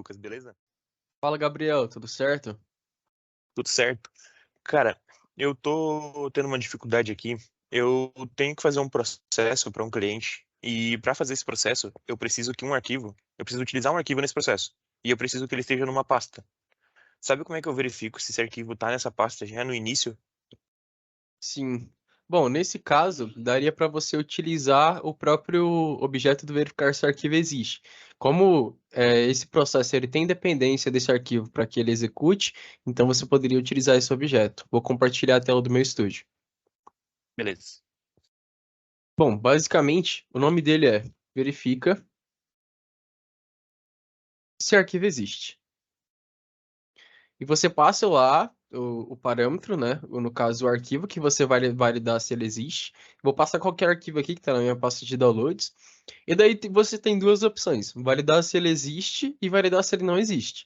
Lucas, beleza? Fala, Gabriel, tudo certo? Tudo certo. Cara, eu tô tendo uma dificuldade aqui. Eu tenho que fazer um processo para um cliente e para fazer esse processo, eu preciso utilizar um arquivo nesse processo e eu preciso que ele esteja numa pasta. Sabe como é que eu verifico se esse arquivo tá nessa pasta já no início? Sim. Bom, nesse caso, daria para você utilizar o próprio objeto do verificar se o arquivo existe. Como esse processo ele tem dependência desse arquivo para que ele execute, então você poderia utilizar esse objeto. Vou compartilhar a tela do meu estúdio. Beleza. Bom, basicamente, o nome dele é verifica se o arquivo existe. E você passa lá o parâmetro, né? Ou no caso, o arquivo que você vai validar se ele existe. Vou passar qualquer arquivo aqui que está na minha pasta de downloads. E daí você tem duas opções: validar se ele existe e validar se ele não existe.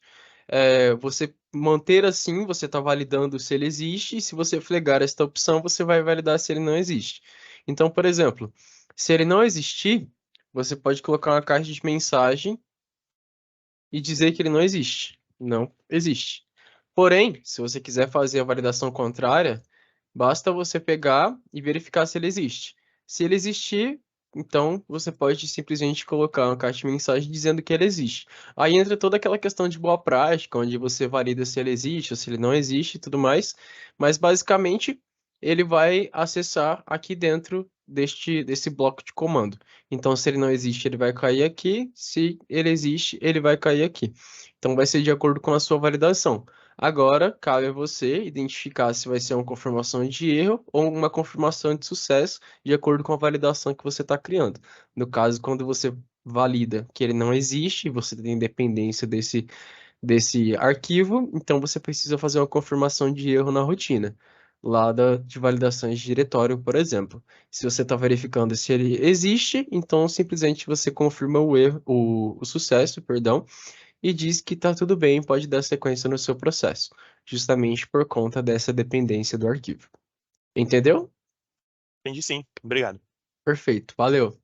Você manter assim, você está validando se ele existe, e se você flegar esta opção, você vai validar se ele não existe. Então, por exemplo, se ele não existir, você pode colocar uma caixa de mensagem e dizer que ele não existe. Não existe. Porém, se você quiser fazer a validação contrária, basta você pegar e verificar se ele existe. Se ele existir, então você pode simplesmente colocar uma caixa de mensagem dizendo que ele existe. Aí entra toda aquela questão de boa prática, onde você valida se ele existe ou se ele não existe e tudo mais. Mas basicamente ele vai acessar aqui dentro desse bloco de comando. Então, se ele não existe, ele vai cair aqui. Se ele existe, ele vai cair aqui. Então, vai ser de acordo com a sua validação. Agora, cabe a você identificar se vai ser uma confirmação de erro ou uma confirmação de sucesso, de acordo com a validação que você está criando. No caso, quando você valida que ele não existe, você tem dependência desse arquivo, então você precisa fazer uma confirmação de erro na rotina, lá de validações de diretório, por exemplo. Se você está verificando se ele existe, então simplesmente você confirma o erro, o sucesso, perdão, e diz que está tudo bem, pode dar sequência no seu processo, justamente por conta dessa dependência do arquivo. Entendeu? Entendi sim. Obrigado. Perfeito, valeu.